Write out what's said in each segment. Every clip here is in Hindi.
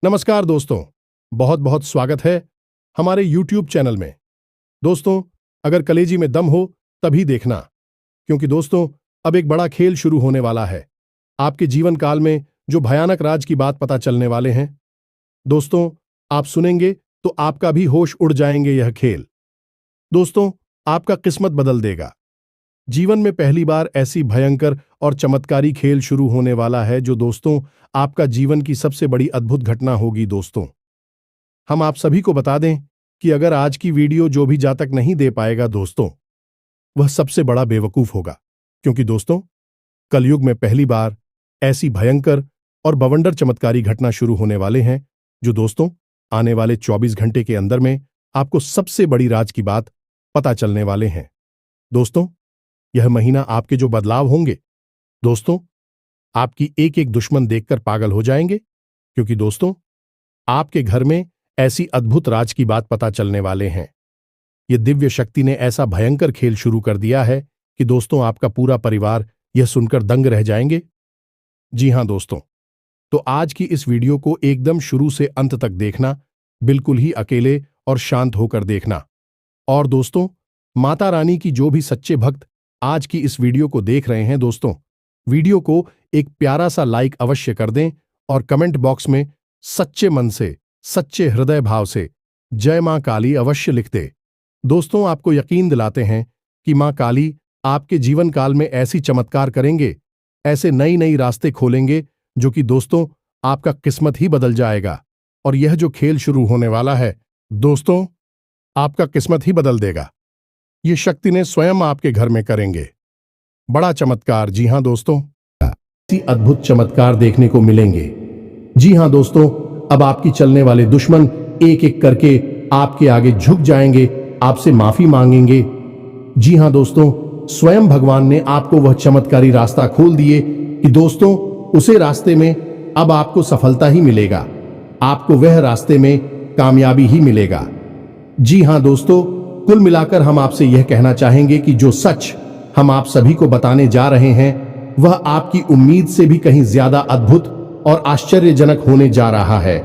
नमस्कार दोस्तों, बहुत बहुत स्वागत है हमारे YouTube चैनल में। दोस्तों, अगर कलेजी में दम हो तभी देखना, क्योंकि दोस्तों अब एक बड़ा खेल शुरू होने वाला है। आपके जीवन काल में जो भयानक राज की बात पता चलने वाले हैं। दोस्तों, आप सुनेंगे तो आपका भी होश उड़ जाएंगे। यह खेल दोस्तों आपका किस्मत बदल देगा। जीवन में पहली बार ऐसी भयंकर और चमत्कारी खेल शुरू होने वाला है जो दोस्तों आपका जीवन की सबसे बड़ी अद्भुत घटना होगी। दोस्तों, हम आप सभी को बता दें कि अगर आज की वीडियो जो भी जातक नहीं दे पाएगा दोस्तों, वह सबसे बड़ा बेवकूफ होगा। क्योंकि दोस्तों कलयुग में पहली बार ऐसी भयंकर और बवंडर चमत्कारी घटना शुरू होने वाले हैं जो दोस्तों आने वाले 24 घंटे के अंदर में आपको सबसे बड़ी राज की बात पता चलने वाले हैं। दोस्तों, यह महीना आपके जो बदलाव होंगे दोस्तों, आपकी एक एक दुश्मन देखकर पागल हो जाएंगे। क्योंकि दोस्तों आपके घर में ऐसी अद्भुत राज की बात पता चलने वाले हैं। यह दिव्य शक्ति ने ऐसा भयंकर खेल शुरू कर दिया है कि दोस्तों आपका पूरा परिवार यह सुनकर दंग रह जाएंगे। जी हां दोस्तों, तो आज की इस वीडियो को एकदम शुरू से अंत तक देखना, बिल्कुल ही अकेले और शांत होकर देखना। और दोस्तों माता रानी की जो भी सच्चे भक्त आज की इस वीडियो को देख रहे हैं दोस्तों, वीडियो को एक प्यारा सा लाइक अवश्य कर दें और कमेंट बॉक्स में सच्चे मन से, सच्चे हृदय भाव से जय मां काली अवश्य लिख दे। दोस्तों आपको यकीन दिलाते हैं कि मां काली आपके जीवन काल में ऐसी चमत्कार करेंगे, ऐसे नई नई रास्ते खोलेंगे जो कि दोस्तों आपका किस्मत ही बदल जाएगा। और यह जो खेल शुरू होने वाला है दोस्तों, आपका किस्मत ही बदल देगा। ये शक्ति ने स्वयं आपके घर में करेंगे बड़ा चमत्कार। जी हां दोस्तों, ऐसी अद्भुत चमत्कार देखने को मिलेंगे। जी हां दोस्तों, अब आपकी चलने वाले दुश्मन एक एक करके आपके आगे झुक जाएंगे, आपसे माफी मांगेंगे। जी हां दोस्तों, स्वयं भगवान ने आपको वह चमत्कारी रास्ता खोल दिए कि दोस्तों उसे रास्ते में अब आपको सफलता ही मिलेगा, आपको वह रास्ते में कामयाबी ही मिलेगा। जी हां दोस्तों, कुल मिलाकर हम आपसे यह कहना चाहेंगे कि जो सच हम आप सभी को बताने जा रहे हैं वह आपकी उम्मीद से भी कहीं ज्यादा अद्भुत और आश्चर्यजनक होने जा रहा है।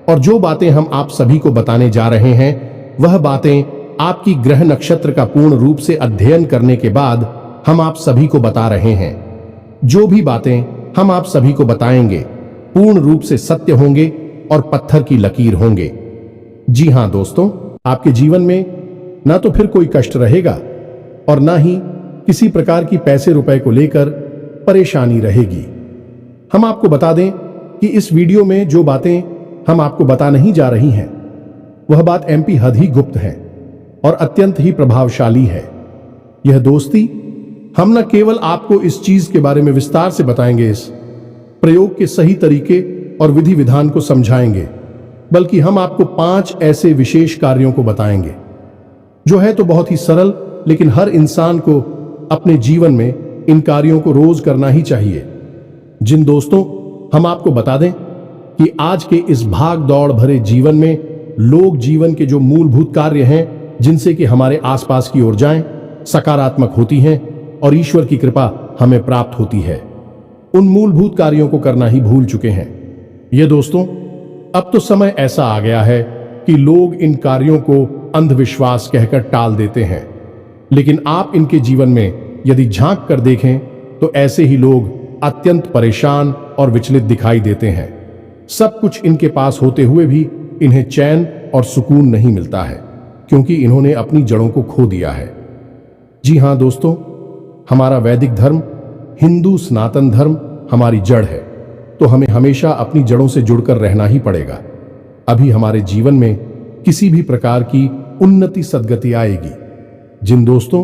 और जो बातें हम आप सभी को बताने जा रहे हैं वह बातें आपकी ग्रह नक्षत्र का पूर्ण रूप से अध्ययन करने के बाद हम आप सभी को बता रहे हैं। जो भी बातें हम आप सभी को बताएंगे पूर्ण रूप से सत्य होंगे और पत्थर की लकीर होंगे। जी हां दोस्तों, आपके जीवन में ना तो फिर कोई कष्ट रहेगा और ना ही किसी प्रकार की पैसे रुपए को लेकर परेशानी रहेगी। हम आपको बता दें कि इस वीडियो में जो बातें हम आपको बता नहीं जा रही हैं वह बात MP हद ही गुप्त है और अत्यंत ही प्रभावशाली है। यह दोस्ती हम न केवल आपको इस चीज के बारे में विस्तार से बताएंगे, इस प्रयोग के सही तरीके और विधि विधान को समझाएंगे, बल्कि हम आपको 5 ऐसे विशेष कार्यों को बताएंगे जो है तो बहुत ही सरल, लेकिन हर इंसान को अपने जीवन में इन कार्यों को रोज करना ही चाहिए। जिन दोस्तों हम आपको बता दें कि आज के इस भाग दौड़ भरे जीवन में लोग जीवन के जो मूलभूत कार्य हैं जिनसे कि हमारे आसपास की ऊर्जाएं सकारात्मक होती हैं और ईश्वर की कृपा हमें प्राप्त होती है, उन मूलभूत कार्यों को करना ही भूल चुके हैं। ये दोस्तों अब तो समय ऐसा आ गया है कि लोग इन कार्यों को अंधविश्वास कहकर टाल देते हैं, लेकिन आप इनके जीवन में यदि झांक कर देखें तो ऐसे ही लोग अत्यंत परेशान और विचलित दिखाई देते हैं। सब कुछ इनके पास होते हुए भी इन्हें चैन और सुकून नहीं मिलता है, क्योंकि इन्होंने अपनी जड़ों को खो दिया है। जी हां दोस्तों, हमारा वैदिक धर्म, हिंदू सनातन धर्म हमारी जड़ है, तो हमें हमेशा अपनी जड़ों से जुड़कर रहना ही पड़ेगा। अभी हमारे जीवन में किसी भी प्रकार की उन्नति सद्गति आएगी। जिन दोस्तों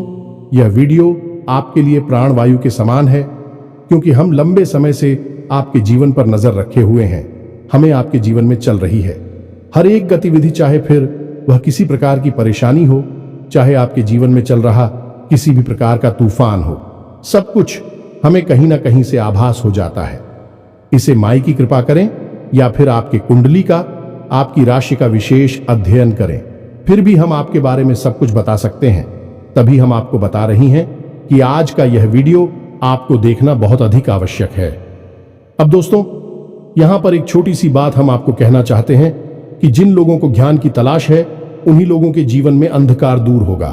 यह वीडियो आपके लिए प्राणवायु के समान है, क्योंकि हम लंबे समय से आपके जीवन पर नजर रखे हुए हैं, हमें आपके जीवन में चल रही है हर एक गतिविधि, चाहे फिर वह किसी प्रकार की परेशानी हो, चाहे आपके जीवन में चल रहा किसी भी प्रकार का तूफान हो, सब कुछ हमें कहीं ना कहीं से आभास हो जाता है। इसे माई की कृपा करें या फिर आपके कुंडली का, आपकी राशि का विशेष अध्ययन करें, फिर भी हम आपके बारे में सब कुछ बता सकते हैं। तभी हम आपको बता रही हैं कि आज का यह वीडियो आपको देखना बहुत अधिक आवश्यक है। अब दोस्तों यहां पर एक छोटी सी बात हम आपको कहना चाहते हैं कि जिन लोगों को ज्ञान की तलाश है उन्हीं लोगों के जीवन में अंधकार दूर होगा,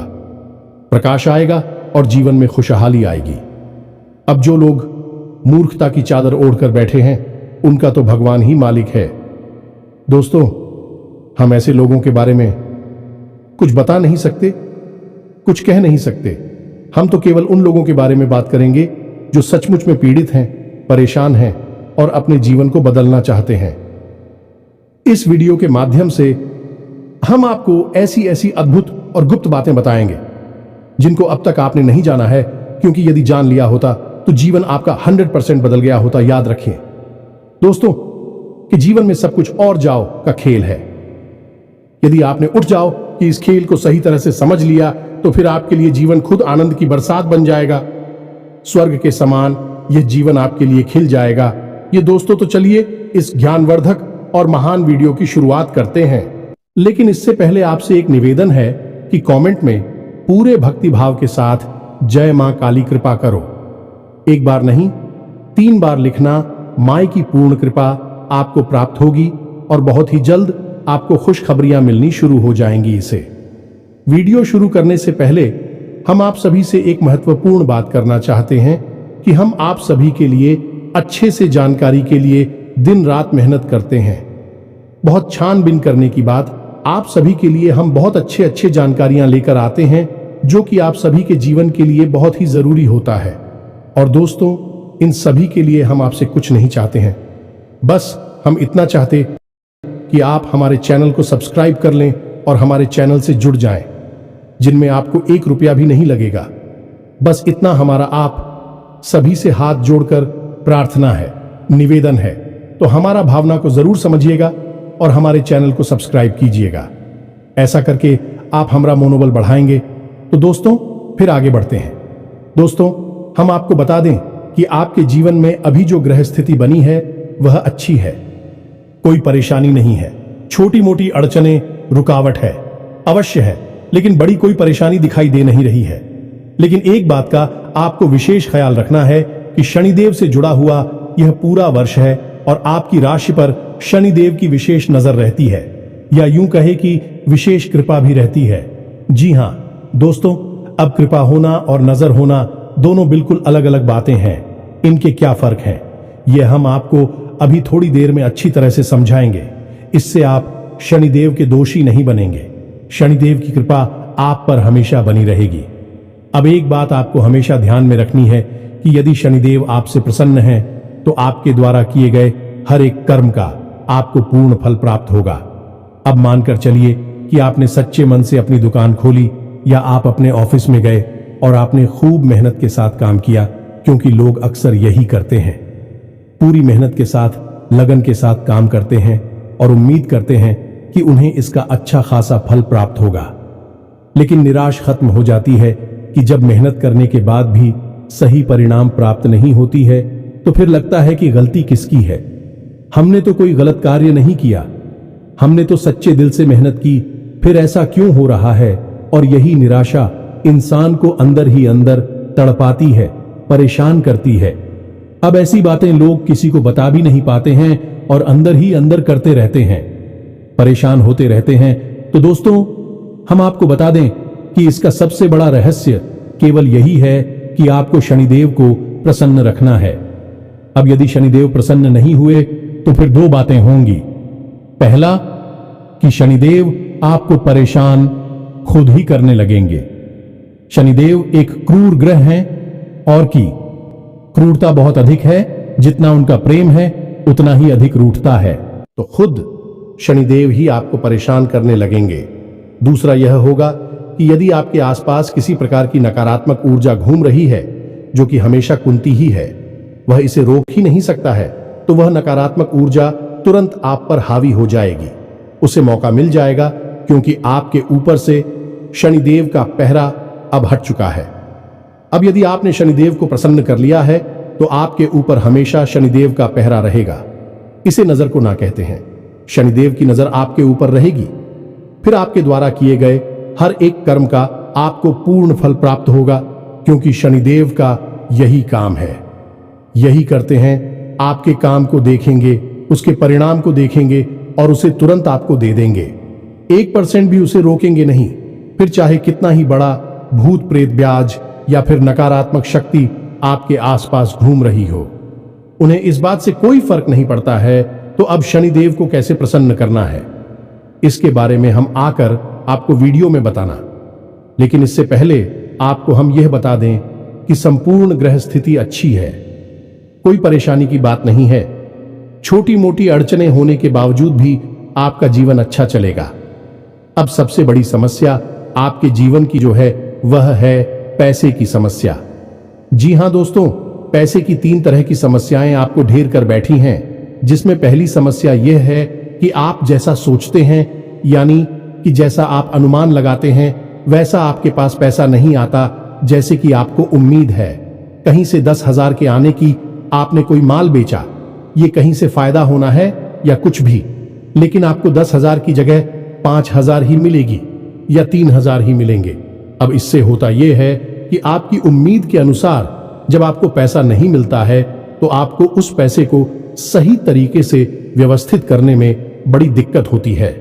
प्रकाश आएगा और जीवन में खुशहाली आएगी। अब जो लोग मूर्खता की चादर ओढ़कर बैठे हैं उनका तो भगवान ही मालिक है। दोस्तों, हम ऐसे लोगों के बारे में कुछ बता नहीं सकते, कुछ कह नहीं सकते। हम तो केवल उन लोगों के बारे में बात करेंगे जो सचमुच में पीड़ित हैं, परेशान हैं और अपने जीवन को बदलना चाहते हैं। इस वीडियो के माध्यम से हम आपको ऐसी ऐसी अद्भुत और गुप्त बातें बताएंगे जिनको अब तक आपने नहीं जाना है, क्योंकि यदि जान लिया होता तो जीवन आपका 100% बदल गया होता। याद रखिए दोस्तों कि जीवन में सब कुछ और जाओ का खेल है। यदि आपने उठ जाओ कि इस खेल को सही तरह से समझ लिया तो फिर आपके लिए जीवन खुद आनंद की बरसात बन जाएगा। स्वर्ग के समान यह जीवन आपके लिए खिल जाएगा। ये दोस्तों, तो चलिए इस ज्ञानवर्धक और महान वीडियो की शुरुआत करते हैं। लेकिन इससे पहले आपसे एक निवेदन है कि कमेंट में पूरे भक्ति भाव के साथ जय मां काली कृपा करो। एक बार नहीं, 3 बार लिखना। माई की पूर्ण कृपा आपको प्राप्त होगी और बहुत ही जल्द आपको खुशखबरियां मिलनी शुरू हो जाएंगी। इसे वीडियो शुरू करने से पहले हम आप सभी से एक महत्वपूर्ण बात करना चाहते हैं कि हम आप सभी के लिए अच्छे से जानकारी के लिए दिन रात मेहनत करते हैं। बहुत छानबीन करने की बात, आप सभी के लिए हम बहुत अच्छे जानकारियां लेकर आते हैं जो कि आप सभी के जीवन के लिए बहुत ही जरूरी होता है। और दोस्तों, इन सभी के लिए हम आपसे कुछ नहीं चाहते हैं, बस हम इतना चाहते कि आप हमारे चैनल को सब्सक्राइब कर लें और हमारे चैनल से जुड़ जाएं, जिनमें आपको 1 रुपया भी नहीं लगेगा। बस इतना हमारा आप सभी से हाथ जोड़कर प्रार्थना है, निवेदन है। तो हमारा भावना को जरूर समझिएगा और हमारे चैनल को सब्सक्राइब कीजिएगा। ऐसा करके आप हमारा मनोबल बढ़ाएंगे। तो दोस्तों, फिर आगे बढ़ते हैं। दोस्तों, हम आपको बता दें कि आपके जीवन में अभी जो ग्रह स्थिति बनी है वह अच्छी है, कोई परेशानी नहीं है। छोटी मोटी अड़चने, रुकावट है, अवश्य है, लेकिन बड़ी कोई परेशानी दिखाई दे नहीं रही है। लेकिन एक बात का आपको विशेष ख्याल रखना है कि शनिदेव से जुड़ा हुआ यह पूरा वर्ष है और आपकी राशि पर शनिदेव की विशेष नजर रहती है, या यूं कहे कि विशेष कृपा भी रहती है। जी हां दोस्तों, अब कृपा होना और नजर होना दोनों बिल्कुल अलग अलग बातें हैं। इनके क्या फर्क हैं, यह हम आपको अभी थोड़ी देर में अच्छी तरह से समझाएंगे। इससे आप शनिदेव के दोषी नहीं बनेंगे। शनिदेव की कृपा आप पर हमेशा बनी रहेगी। अब एक बात आपको हमेशा ध्यान में रखनी है कि यदि शनिदेव आपसे प्रसन्न हैं तो आपके द्वारा किए गए हर एक कर्म का आपको पूर्ण फल प्राप्त होगा। अब मानकर चलिए कि आपने सच्चे मन से अपनी दुकान खोली या आप अपने ऑफिस में गए और आपने खूब मेहनत के साथ काम किया, क्योंकि लोग अक्सर यही करते हैं, पूरी मेहनत के साथ, लगन के साथ काम करते हैं और उम्मीद करते हैं कि उन्हें इसका अच्छा खासा फल प्राप्त होगा। लेकिन निराश खत्म हो जाती है कि जब मेहनत करने के बाद भी सही परिणाम प्राप्त नहीं होती है तो फिर लगता है कि गलती किसकी है। हमने तो कोई गलत कार्य नहीं किया, हमने तो सच्चे दिल से मेहनत की, फिर ऐसा क्यों हो रहा है। और यही निराशा इंसान को अंदर ही अंदर तड़पाती है, परेशान करती है। अब ऐसी बातें लोग किसी को बता भी नहीं पाते हैं और अंदर ही अंदर करते रहते हैं, परेशान होते रहते हैं। तो दोस्तों, हम आपको बता दें कि इसका सबसे बड़ा रहस्य केवल यही है कि आपको शनिदेव को प्रसन्न रखना है। अब यदि शनिदेव प्रसन्न नहीं हुए तो फिर 2 बातें होंगी। पहला कि शनिदेव आपको परेशान खुद ही करने लगेंगे। शनिदेव एक क्रूर ग्रह हैं और की क्रूरता बहुत अधिक है। जितना उनका प्रेम है उतना ही अधिक रूठता है। तो खुद शनिदेव ही आपको परेशान करने लगेंगे। दूसरा यह होगा कि यदि आपके आसपास किसी प्रकार की नकारात्मक ऊर्जा घूम रही है जो कि हमेशा कुंती ही है, वह इसे रोक ही नहीं सकता है, तो वह नकारात्मक ऊर्जा तुरंत आप पर हावी हो जाएगी। उसे मौका मिल जाएगा क्योंकि आपके ऊपर से शनिदेव का पहरा अब हट चुका है। अब यदि आपने शनिदेव को प्रसन्न कर लिया है तो आपके ऊपर हमेशा शनिदेव का पहरा रहेगा। इसे नजर को ना कहते हैं। शनिदेव की नजर आपके ऊपर रहेगी, फिर आपके द्वारा किए गए हर एक कर्म का आपको पूर्ण फल प्राप्त होगा, क्योंकि शनिदेव का यही काम है। यही करते हैं, आपके काम को देखेंगे उसके परिणाम को देखेंगे और उसे तुरंत आपको दे देंगे। 1% भी उसे रोकेंगे नहीं, फिर चाहे कितना ही बड़ा भूत प्रेत ब्याज या फिर नकारात्मक शक्ति आपके आसपास घूम रही हो। उन्हें इस बात से कोई फर्क नहीं पड़ता है तो अब शनिदेव को कैसे प्रसन्न करना है, इसके बारे में हम आकर आपको वीडियो में बताना। लेकिन इससे पहले आपको हम यह बता दें कि संपूर्ण ग्रह स्थिति अच्छी है, कोई परेशानी की बात नहीं है। छोटी मोटी अड़चनें होने के बावजूद भी आपका जीवन अच्छा चलेगा। अब सबसे बड़ी समस्या आपके जीवन की जो है वह है पैसे की समस्या। जी हां दोस्तों, पैसे की 3 तरह की समस्याएं आपको घेर कर बैठी हैं, जिसमें पहली समस्या यह है कि आप जैसा सोचते हैं, यानी कि जैसा आप अनुमान लगाते हैं वैसा आपके पास पैसा नहीं आता जैसे कि आपको उम्मीद है। कहीं से 10,000 के आने की आपने कोई माल बेचा, ये कहीं से फायदा होना है या कुछ भी, लेकिन आपको 10,000 की जगह 5,000 ही मिलेगी या 3,000 ही मिलेंगे। अब इससे होता यह है कि आपकी उम्मीद के अनुसार जब आपको पैसा नहीं मिलता है तो आपको उस पैसे को सही तरीके से व्यवस्थित करने में बड़ी दिक्कत होती है।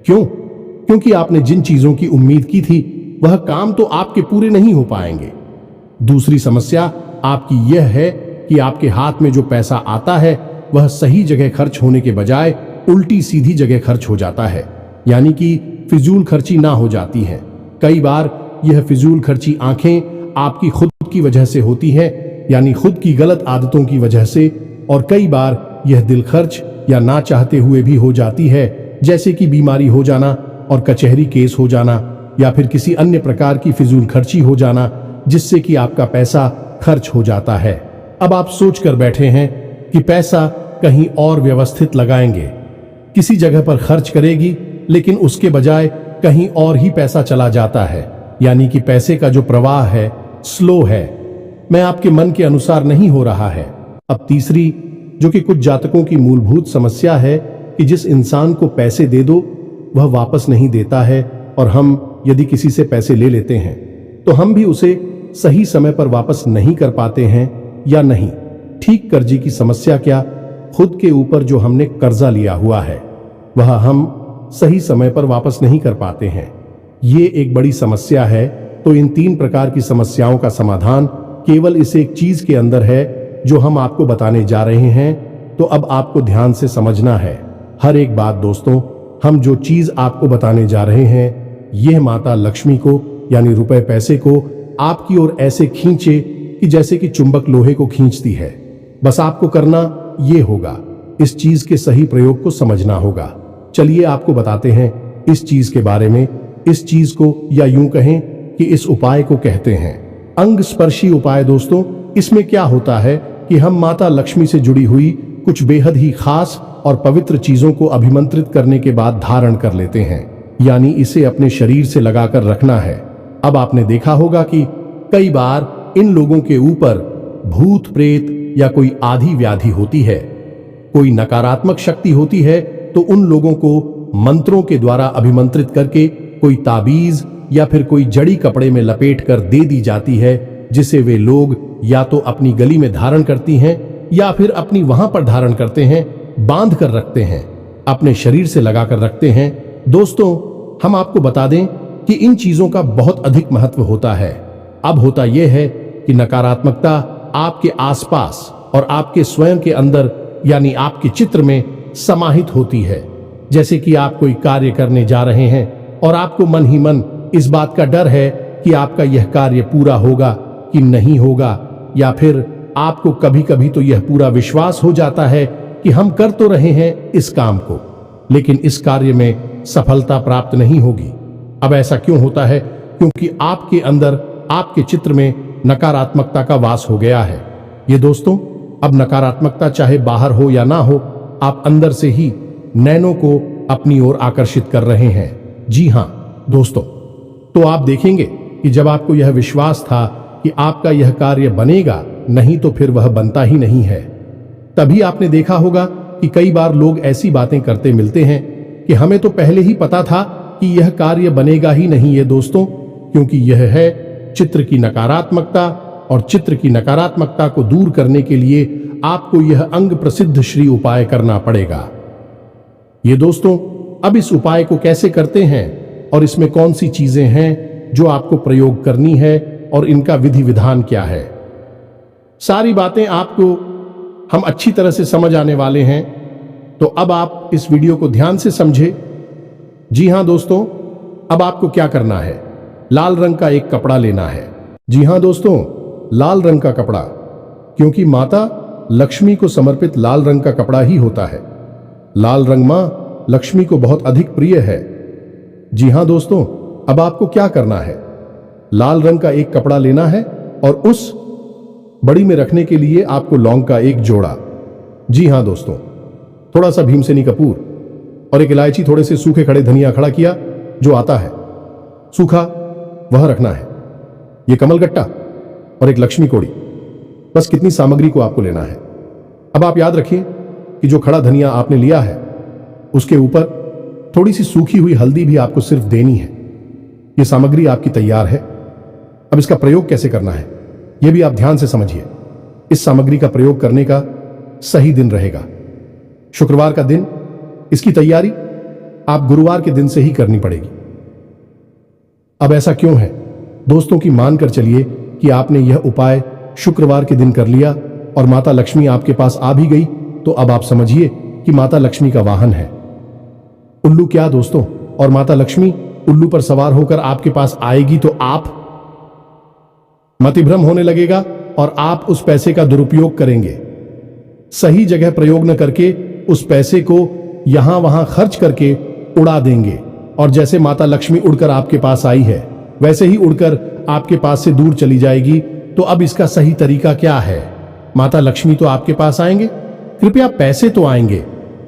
क्यों? क्योंकि आपने जिन चीजों की उम्मीद की थी वह काम तो आपके पूरे नहीं हो पाएंगे। दूसरी समस्या आपकी यह है कि आपके हाथ में जो पैसा आता है वह सही जगह खर्च होने के बजाय उल्टी सीधी जगह खर्च हो जाता है, यानी कि फिजूल खर्ची ना हो जाती है। कई बार यह फिजूल खर्ची आंखें आपकी खुद की वजह से होती है, यानी खुद की गलत आदतों की वजह से, और कई बार यह दिल खर्च या ना चाहते हुए भी हो जाती है, जैसे कि बीमारी हो जाना और कचहरी केस हो जाना या फिर किसी अन्य प्रकार की फिजूल खर्ची हो जाना, जिससे कि आपका पैसा खर्च हो जाता है। अब आप सोच कर बैठे हैं कि पैसा कहीं और व्यवस्थित लगाएंगे, किसी जगह पर खर्च करेगी, लेकिन उसके बजाय कहीं और ही पैसा चला जाता है, यानी कि पैसे का जो प्रवाह है स्लो है, मैं आपके मन के अनुसार नहीं हो रहा है। अब तीसरी, जो कि कुछ जातकों की मूलभूत समस्या है कि जिस इंसान को पैसे दे दो वह वापस नहीं देता है, और हम यदि किसी से पैसे ले लेते हैं तो हम भी उसे सही समय पर वापस नहीं कर पाते हैं या नहीं। ठीक कर्जे की समस्या क्या, खुद के ऊपर जो हमने कर्जा लिया हुआ है वह हम सही समय पर वापस नहीं कर पाते हैं, ये एक बड़ी समस्या है। तो इन 3 प्रकार की समस्याओं का समाधान केवल इस एक चीज के अंदर है जो हम आपको बताने जा रहे हैं। तो अब आपको ध्यान से समझना है हर एक बात। दोस्तों, हम जो चीज आपको बताने जा रहे हैं यह माता लक्ष्मी को, यानी रुपए पैसे को आपकी ओर ऐसे खींचे कि जैसे कि चुंबक लोहे को खींचती है। बस आपको करना यह होगा, इस चीज के सही प्रयोग को समझना होगा। चलिए आपको बताते हैं इस चीज के बारे में। इस चीज को, या यूं कहें कि इस उपाय को कहते हैं अंग स्पर्शी उपाय। दोस्तों, इसमें क्या होता है कि हम माता लक्ष्मी से जुड़ी हुई कुछ बेहद ही खास और पवित्र चीजों को अभिमंत्रित करने के बाद धारण कर लेते हैं, यानी इसे अपने शरीर से लगाकर रखना है। अब आपने देखा होगा कि कई बार इन लोगों के ऊपर भूत प्रेत या कोई आधी व्याधि होती है, कोई नकारात्मक शक्ति होती है, तो उन लोगों को मंत्रों के द्वारा अभिमंत्रित करके कोई ताबीज या फिर कोई जड़ी कपड़े में लपेट कर दे दी जाती है, जिसे वे लोग या तो अपनी गली में धारण करती हैं या फिर अपनी वहां पर धारण करते हैं, बांध कर रखते हैं, अपने शरीर से लगाकर रखते हैं। दोस्तों, हम आपको बता दें कि इन चीजों का बहुत अधिक महत्व होता है। अब होता यह है कि नकारात्मकता आपके आसपास और आपके स्वयं के अंदर, यानी आपके चित्र में समाहित होती है। जैसे कि आप कोई कार्य करने जा रहे हैं और आपको मन ही मन इस बात का डर है कि आपका यह कार्य पूरा होगा कि नहीं होगा, या फिर आपको कभी कभी तो यह पूरा विश्वास हो जाता है कि हम कर तो रहे हैं इस काम को, लेकिन इस कार्य में सफलता प्राप्त नहीं होगी। अब ऐसा क्यों होता है? क्योंकि आपके अंदर, आपके चित्र में नकारात्मकता का वास हो गया है। ये दोस्तों, अब नकारात्मकता चाहे बाहर हो या ना हो, आप अंदर से ही नैनों को अपनी ओर आकर्षित कर रहे हैं। जी हां दोस्तों, तो आप देखेंगे कि जब आपको यह विश्वास था कि आपका यह कार्य बनेगा, नहीं तो फिर वह बनता ही नहीं है, तभी आपने देखा होगा कि कई बार लोग ऐसी बातें करते मिलते हैं कि हमें तो पहले ही पता था कि यह कार्य बनेगा ही नहीं। ये दोस्तों, क्योंकि यह है चित्र की नकारात्मकता और चित्र की नकारात्मकता को दूर करने के लिए आपको यह अंग प्रसिद्ध श्री उपाय करना पड़ेगा। ये दोस्तों, अब इस उपाय को कैसे करते हैं और इसमें कौन सी चीजें हैं जो आपको प्रयोग करनी है और इनका विधि विधान क्या है, सारी बातें आपको हम अच्छी तरह से समझ आने वाले हैं। तो अब आप इस वीडियो को ध्यान से समझे। जी हां दोस्तों, अब आपको क्या करना है, लाल रंग का एक कपड़ा लेना है। जी हां दोस्तों, लाल रंग का कपड़ा, क्योंकि माता लक्ष्मी को समर्पित लाल रंग का कपड़ा ही होता है। लाल रंग मां लक्ष्मी को बहुत अधिक प्रिय है। जी हां दोस्तों, अब आपको क्या करना है, लाल रंग का एक कपड़ा लेना है और उस बड़ी में रखने के लिए आपको लौंग का एक जोड़ा, जी हां दोस्तों, थोड़ा सा भीमसेनी कपूर और एक इलायची, थोड़े से सूखे खड़े धनिया खड़ा किया जो आता है सूखा, वह रखना है। यह कमलगट्टा और एक लक्ष्मी कोड़ी, बस कितनी सामग्री को आपको लेना है। अब आप याद रखिए कि जो खड़ा धनिया आपने लिया है उसके ऊपर थोड़ी सी सूखी हुई हल्दी भी आपको सिर्फ देनी है। यह सामग्री आपकी तैयार है। अब इसका प्रयोग कैसे करना है यह भी आप ध्यान से समझिए। इस सामग्री का प्रयोग करने का सही दिन रहेगा शुक्रवार का दिन। इसकी तैयारी आप गुरुवार के दिन से ही करनी पड़ेगी। अब ऐसा क्यों है दोस्तों कि मानकर चलिए कि आपने यह उपाय शुक्रवार के दिन कर लिया और माता लक्ष्मी आपके पास आ भी गई, तो अब आप समझिए कि माता लक्ष्मी का वाहन है उल्लू। क्या दोस्तों, और माता लक्ष्मी उल्लू पर सवार होकर आपके पास आएगी तो आप मतिभ्रम होने लगेगा और आप उस पैसे का दुरुपयोग करेंगे। सही जगह प्रयोग न करके उस पैसे को यहां वहां खर्च करके उड़ा देंगे। और जैसे माता लक्ष्मी उड़कर आपके पास आई है वैसे ही उड़कर आपके पास से दूर चली जाएगी। तो अब इसका सही तरीका क्या है? माता लक्ष्मी तो आपके पास आएंगे, कृपया पैसे तो आएंगे,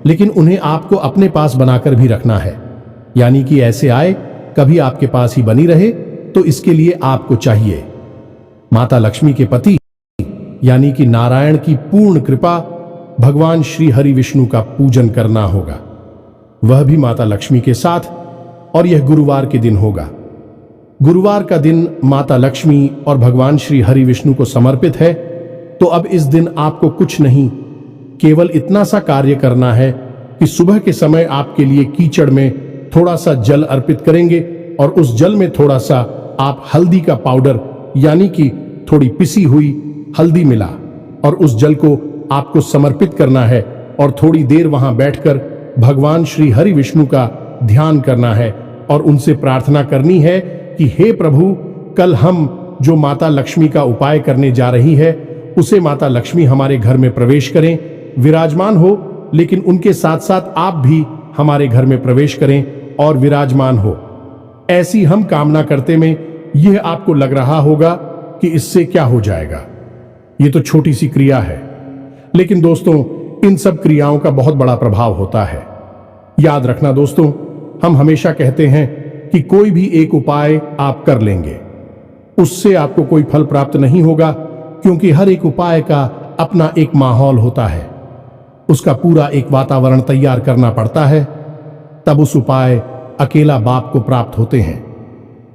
लेकिन उन्हें आपको अपने पास बनाकर भी रखना है, यानी कि ऐसे आए कभी आपके पास ही बनी रहे। तो इसके लिए आपको चाहिए माता लक्ष्मी के पति यानी कि नारायण की पूर्ण कृपा, भगवान श्री हरि विष्णु का पूजन करना होगा, वह भी माता लक्ष्मी के साथ। और यह गुरुवार के दिन होगा। गुरुवार का दिन माता लक्ष्मी और भगवान श्री हरि विष्णु को समर्पित है। तो अब इस दिन आपको कुछ नहीं, केवल इतना सा कार्य करना है कि सुबह के समय आपके लिए कीचड़ में थोड़ा सा जल अर्पित करेंगे और उस जल में थोड़ा सा आप हल्दी का पाउडर यानी कि थोड़ी पिसी हुई हल्दी मिला और उस जल को आपको समर्पित करना है और थोड़ी देर वहां बैठकर भगवान श्री हरि विष्णु का ध्यान करना है और उनसे प्रार्थना करनी है कि हे प्रभु, कल हम जो माता लक्ष्मी का उपाय करने जा रही है उसे माता लक्ष्मी हमारे घर में प्रवेश करें, विराजमान हो, लेकिन उनके साथ साथ आप भी हमारे घर में प्रवेश करें और विराजमान हो। ऐसी हम कामना करते में यह आपको लग रहा होगा कि इससे क्या हो जाएगा, ये तो छोटी सी क्रिया है, लेकिन दोस्तों इन सब क्रियाओं का बहुत बड़ा प्रभाव होता है। याद रखना दोस्तों, हम हमेशा कहते हैं कि कोई भी एक उपाय आप कर लेंगे उससे आपको कोई फल प्राप्त नहीं होगा, क्योंकि हर एक उपाय का अपना एक माहौल होता है, उसका पूरा एक वातावरण तैयार करना पड़ता है, तब उस उपाय अकेला बाप को प्राप्त होते हैं।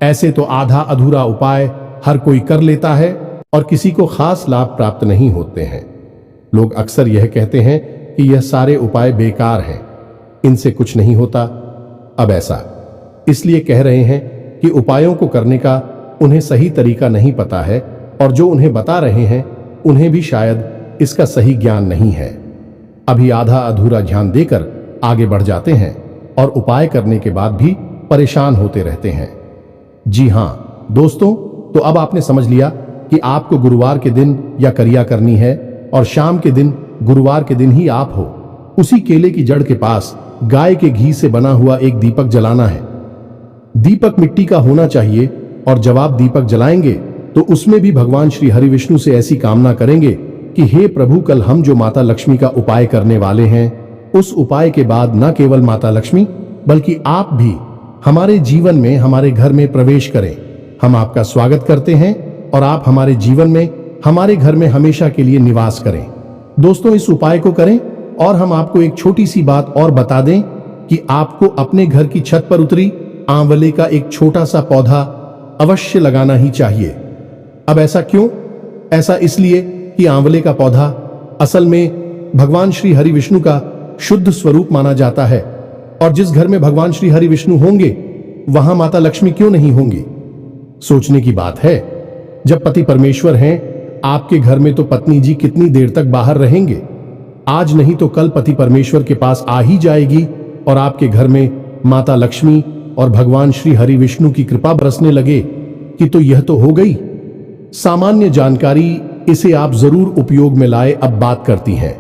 ऐसे तो आधा अधूरा उपाय हर कोई कर लेता है और किसी को खास लाभ प्राप्त नहीं होते हैं। लोग अक्सर यह कहते हैं कि यह सारे उपाय बेकार हैं, इनसे कुछ नहीं होता। अब ऐसा इसलिए कह रहे हैं कि उपायों को करने का उन्हें सही तरीका नहीं पता है और जो उन्हें बता रहे हैं उन्हें भी शायद इसका सही ज्ञान नहीं है। अभी आधा अधूरा ध्यान देकर आगे बढ़ जाते हैं और उपाय करने के बाद भी परेशान होते रहते हैं। जी हां दोस्तों, तो अब आपने समझ लिया कि आपको गुरुवार के दिन या क्रिया करनी है और शाम के दिन गुरुवार के दिन ही आप हो उसी केले की जड़ के पास गाय के घी से बना हुआ एक दीपक जलाना है। दीपक मिट्टी का होना चाहिए और जब आप दीपक जलाएंगे तो उसमें भी भगवान श्री हरि विष्णु से ऐसी कामना करेंगे कि हे प्रभु, कल हम जो माता लक्ष्मी का उपाय करने वाले हैं उस उपाय के बाद न केवल माता लक्ष्मी बल्कि आप भी हमारे जीवन में, हमारे घर में प्रवेश करें। हम आपका स्वागत करते हैं और आप हमारे जीवन में, हमारे घर में हमेशा के लिए निवास करें। दोस्तों इस उपाय को करें और हम आपको एक छोटी सी बात और बता दें कि आपको अपने घर की छत पर उतरी आंवले का एक छोटा सा पौधा अवश्य लगाना ही चाहिए। अब ऐसा क्यों? ऐसा इसलिए कि आंवले का पौधा असल में भगवान श्री हरि विष्णु का शुद्ध स्वरूप माना जाता है, और जिस घर में भगवान श्री हरि विष्णु होंगे वहां माता लक्ष्मी क्यों नहीं होंगी। सोचने की बात है, जब पति परमेश्वर हैं आपके घर में, तो पत्नी जी कितनी देर तक बाहर रहेंगे। आज नहीं तो कल पति परमेश्वर के पास आ ही जाएगी और आपके घर में माता लक्ष्मी और भगवान श्री हरि विष्णु की कृपा बरसने लगे कि तो यह तो हो गई सामान्य जानकारी। इसे आप जरूर उपयोग में लाए। अब बात करती हैं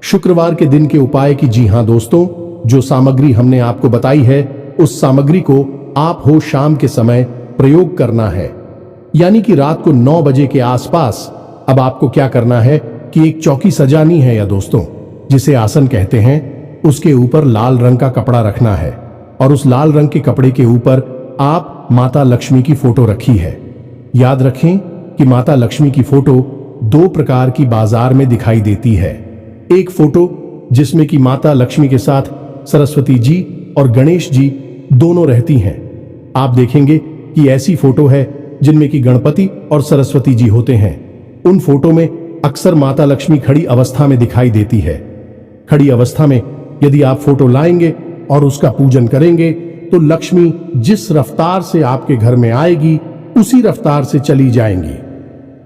शुक्रवार के दिन के उपाय की। जी हां दोस्तों, जो सामग्री हमने आपको बताई है उस सामग्री को आप हो शाम के समय प्रयोग करना है, यानी कि रात को 9 बजे के आसपास। अब आपको क्या करना है कि एक चौकी सजानी है, या दोस्तों जिसे आसन कहते हैं, उसके ऊपर लाल रंग का कपड़ा रखना है, और उस लाल रंग के कपड़े के ऊपर आप माता लक्ष्मी की फोटो रखी है। याद रखें कि माता लक्ष्मी की फोटो 2 प्रकार की बाजार में दिखाई देती है। एक फोटो जिसमें कि माता लक्ष्मी के साथ सरस्वती जी और गणेश जी दोनों रहती हैं। आप देखेंगे कि ऐसी फोटो है जिनमें कि गणपति और सरस्वती जी होते हैं। उन फोटो में अक्सर माता लक्ष्मी खड़ी अवस्था में दिखाई देती है। खड़ी अवस्था में यदि आप फोटो लाएंगे और उसका पूजन करेंगे तो लक्ष्मी जिस रफ्तार से आपके घर में आएगी उसी रफ्तार से चली जाएंगी,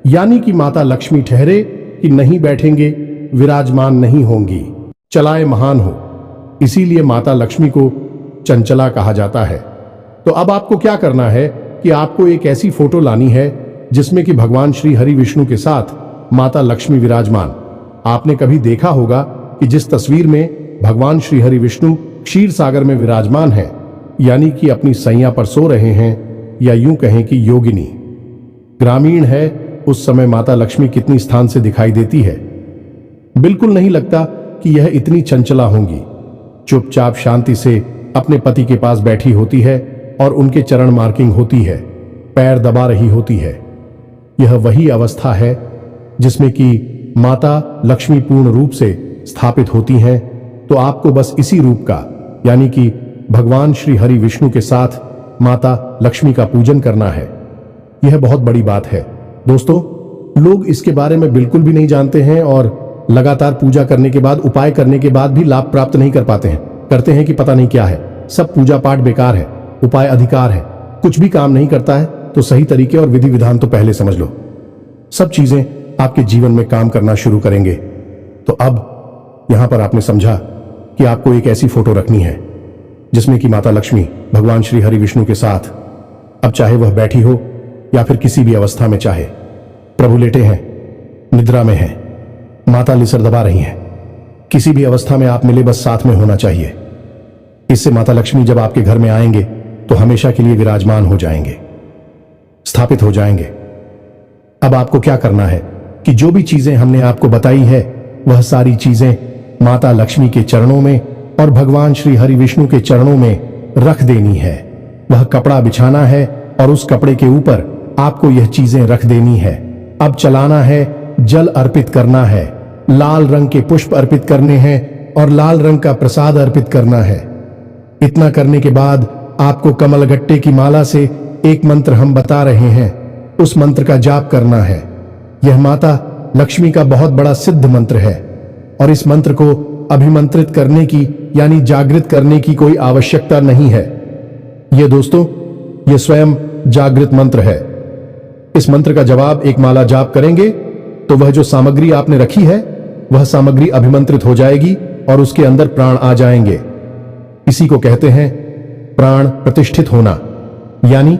यानी कि माता लक्ष्मी ठहरे कि नहीं बैठेंगे, विराजमान नहीं होंगी, चलाए महान हो। इसीलिए माता लक्ष्मी को चंचला कहा जाता है। तो अब आपको क्या करना है कि आपको एक ऐसी फोटो लानी है जिसमें कि भगवान श्री हरि विष्णु के साथ माता लक्ष्मी विराजमान। आपने कभी देखा होगा कि जिस तस्वीर में भगवान श्री हरि विष्णु क्षीर सागर में विराजमान है, यानी कि अपनी सैया पर सो रहे हैं, या यूं कहें कि योगिनी ग्रामीण है, उस समय माता लक्ष्मी कितनी स्थान से दिखाई देती है। बिल्कुल नहीं लगता कि यह इतनी चंचला होंगी। चुपचाप शांति से अपने पति के पास बैठी होती है और उनके चरण मार्किंग होती है, पैर दबा रही होती है। यह वही अवस्था है जिसमें कि माता लक्ष्मी पूर्ण रूप से स्थापित होती हैं। तो आपको बस इसी रूप का, यानी कि भगवान श्री हरि विष्णु के साथ माता लक्ष्मी का पूजन करना है। यह बहुत बड़ी बात है दोस्तों। लोग इसके बारे में बिल्कुल भी नहीं जानते हैं और लगातार पूजा करने के बाद, उपाय करने के बाद भी लाभ प्राप्त नहीं कर पाते हैं। करते हैं कि पता नहीं क्या है, सब पूजा पाठ बेकार है, उपाय अधिकार है, कुछ भी काम नहीं करता है। तो सही तरीके और विधि विधान तो पहले समझ लो, सब चीजें आपके जीवन में काम करना शुरू करेंगे। तो अब यहां पर आपने समझा कि आपको एक ऐसी फोटो रखनी है जिसमें कि माता लक्ष्मी भगवान श्री हरि विष्णु के साथ, अब चाहे वह बैठी हो या फिर किसी भी अवस्था में, चाहे प्रभु लेटे हैं, निद्रा में हैं, माता लिसर दबा रही हैं, किसी भी अवस्था में आप मिले, बस साथ में होना चाहिए। इससे माता लक्ष्मी जब आपके घर में आएंगे तो हमेशा के लिए विराजमान हो जाएंगे, स्थापित हो जाएंगे। अब आपको क्या करना है कि जो भी चीजें हमने आपको बताई है वह सारी चीजें माता लक्ष्मी के चरणों में और भगवान श्री हरि विष्णु के चरणों में रख देनी है। वह कपड़ा बिछाना है और उस कपड़े के ऊपर आपको यह चीजें रख देनी है। अब चलाना है, जल अर्पित करना है, लाल रंग के पुष्प अर्पित करने हैं और लाल रंग का प्रसाद अर्पित करना है। इतना करने के बाद आपको कमलगट्टे की माला से एक मंत्र हम बता रहे हैं, उस मंत्र का जाप करना है। यह माता लक्ष्मी का बहुत बड़ा सिद्ध मंत्र है और इस मंत्र को अभिमंत्रित करने की, यानी जागृत करने की कोई आवश्यकता नहीं है। यह दोस्तों, यह स्वयं जागृत मंत्र है। इस मंत्र का जवाब एक माला जाप करेंगे तो वह जो सामग्री आपने रखी है वह सामग्री अभिमंत्रित हो जाएगी और उसके अंदर प्राण आ जाएंगे। इसी को कहते हैं प्राण प्रतिष्ठित होना, यानी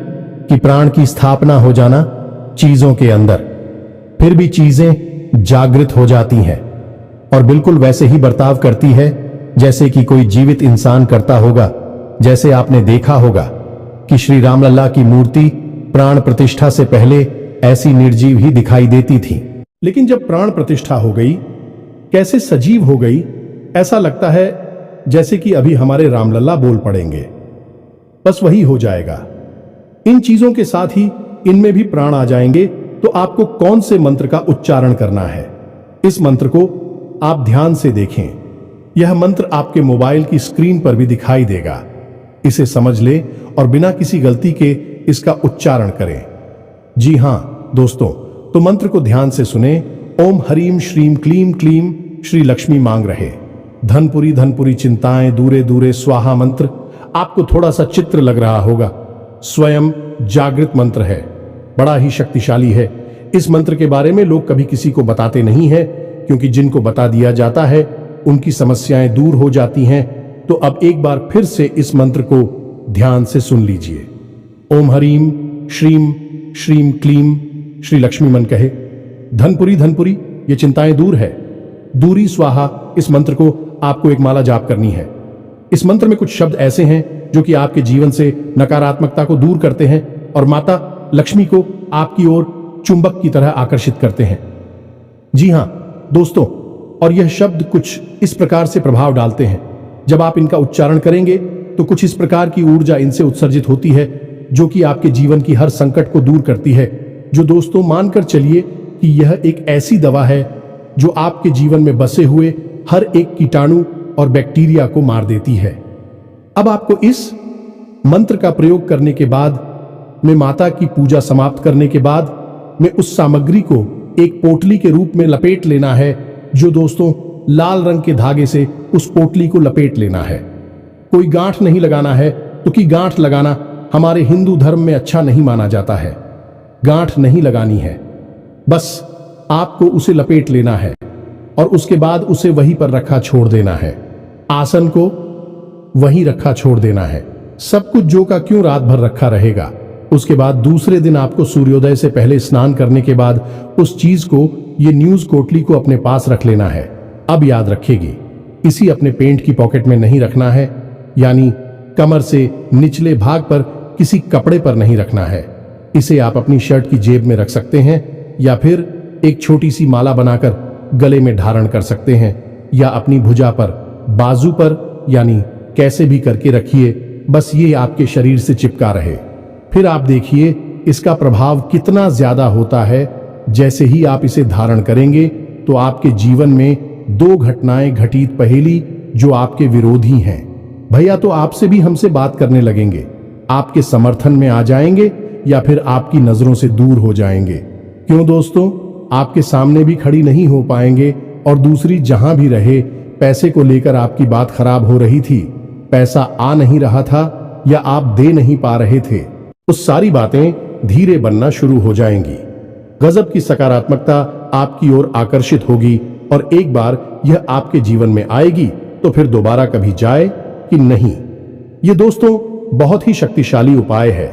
कि प्राण की स्थापना हो जाना चीजों के अंदर। फिर भी चीजें जागृत हो जाती हैं और बिल्कुल वैसे ही बर्ताव करती है जैसे कि कोई जीवित इंसान करता होगा। जैसे आपने देखा होगा कि श्री रामलला की मूर्ति प्राण प्रतिष्ठा से पहले ऐसी निर्जीव ही दिखाई देती थी, लेकिन जब प्राण प्रतिष्ठा हो गई, कैसे सजीव हो गई, ऐसा लगता है जैसे कि अभी हमारे रामलला बोल पड़ेंगे। बस वही हो जाएगा। इन चीजों के साथ ही इनमें भी प्राण आ जाएंगे। तो आपको कौन से मंत्र का उच्चारण करना है, इस मंत्र को आप ध्यान से देखें। यह मंत्र आपके मोबाइल की स्क्रीन पर भी दिखाई देगा। इसे समझ ले और बिना किसी गलती के इसका उच्चारण करें। जी हां दोस्तों, तो मंत्र को ध्यान से सुने। ओम हरीम श्रीम क्लीम क्लीम श्री लक्ष्मी मांग रहे। धनपुरी चिंताएं दूरे दूरे स्वाहा मंत्र आपको थोड़ा सा चित्र लग रहा होगा, स्वयं जागृत मंत्र है, बड़ा ही शक्तिशाली है। इस मंत्र के बारे में लोग कभी किसी को बताते नहीं है, क्योंकि जिनको बता दिया जाता है उनकी समस्याएं दूर हो जाती हैं। तो अब एक बार फिर से इस मंत्र को ध्यान से सुन लीजिए। ओम हरीम श्रीम श्रीम क्लीम श्री लक्ष्मी मन कहे। धनपुरी ये चिंताएं दूर है, दूरी स्वाहा। इस मंत्र को आपको एक माला जाप करनी है। इस मंत्र में कुछ शब्द ऐसे हैं जो कि आपके जीवन से नकारात्मकता को दूर करते हैं और माता लक्ष्मी को आपकी ओर चुंबक की तरह आकर्षित करते हैं। जी हां दोस्तों, और यह शब्द कुछ इस प्रकार से प्रभाव डालते हैं। जब आप इनका उच्चारण करेंगे तो कुछ इस प्रकार की ऊर्जा इनसे उत्सर्जित होती है जो कि आपके जीवन की हर संकट को दूर करती है। जो दोस्तों मानकर चलिए कि यह एक ऐसी दवा है जो आपके जीवन में बसे हुए हर एक कीटाणु और बैक्टीरिया को मार देती है। अब आपको इस मंत्र का प्रयोग करने के बाद में माता की पूजा समाप्त करने के बाद में उस सामग्री को एक पोटली के रूप में लपेट लेना है। जो दोस्तों लाल रंग के धागे से उस पोटली को लपेट लेना है। कोई गांठ नहीं लगाना है, क्योंकि गांठ लगाना हमारे हिंदू धर्म में अच्छा नहीं माना जाता है। गांठ नहीं लगानी है, बस आपको उसे लपेट लेना है और उसके बाद उसे वहीं पर रखा छोड़ देना है। आसन को वहीं रखा छोड़ देना है। सब कुछ जो का क्यों रात भर रखा रहेगा। उसके बाद दूसरे दिन आपको सूर्योदय से पहले स्नान करने के बाद उस चीज को, ये न्यूज कोटली को अपने पास रख लेना है। अब याद रखेगी, इसी अपने पेंट की पॉकेट में नहीं रखना है, यानी कमर से निचले भाग पर किसी कपड़े पर नहीं रखना है। इसे आप अपनी शर्ट की जेब में रख सकते हैं या फिर एक छोटी सी माला बनाकर गले में धारण कर सकते हैं, या अपनी भुजा पर, बाजू पर, यानी कैसे भी करके रखिए, बस ये आपके शरीर से चिपका रहे। फिर आप देखिए इसका प्रभाव कितना ज्यादा होता है। जैसे ही आप इसे धारण करेंगे तो आपके जीवन में दो घटनाएं घटित पहेली जो आपके विरोधी हैं, भैया तो आपसे भी हमसे बात करने लगेंगे, आपके समर्थन में आ जाएंगे या फिर आपकी नजरों से दूर हो जाएंगे। क्यों दोस्तों, आपके सामने भी खड़ी नहीं हो पाएंगे। और दूसरी, जहां भी रहे, पैसे को लेकर आपकी बात खराब हो रही थी, पैसा आ नहीं रहा था या आप दे नहीं पा रहे थे, उस सारी बातें धीरे बनना शुरू हो जाएंगी। गजब की सकारात्मकता आपकी ओर आकर्षित होगी और एक बार यह आपके जीवन में आएगी तो फिर दोबारा कभी जाए कि नहीं। ये दोस्तों बहुत ही शक्तिशाली उपाय है।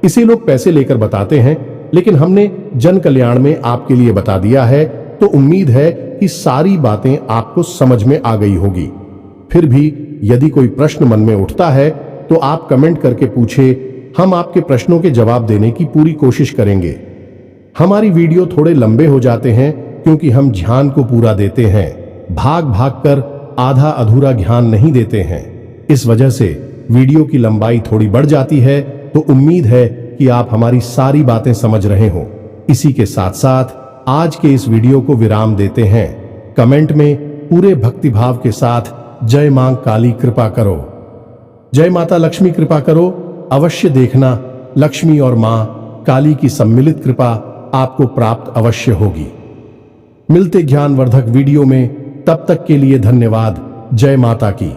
इसे लोग पैसे लेकर बताते हैं, लेकिन हमने जन कल्याण में आपके लिए बता दिया है, तो उम्मीद है कि सारी बातें आपको समझ में आ गई होगी। फिर भी यदि कोई प्रश्न मन में उठता है तो आप कमेंट करके पूछे, हम आपके प्रश्नों के जवाब देने की पूरी कोशिश करेंगे। हमारी वीडियो थोड़े लंबे हो जाते हैं क्योंकि हम ध्यान को पूरा देते हैं, भाग भाग कर आधा अधूरा ध्यान नहीं देते हैं। इस वजह से वीडियो की लंबाई थोड़ी बढ़ जाती है। तो उम्मीद है कि आप हमारी सारी बातें समझ रहे हो। इसी के साथ साथ आज के इस वीडियो को विराम देते हैं। कमेंट में पूरे भक्तिभाव के साथ जय मां काली कृपा करो, जय माता लक्ष्मी कृपा करो अवश्य देखना। लक्ष्मी और मां काली की सम्मिलित कृपा आपको प्राप्त अवश्य होगी। मिलते ज्ञानवर्धक वीडियो में, तब तक के लिए धन्यवाद। जय माता की।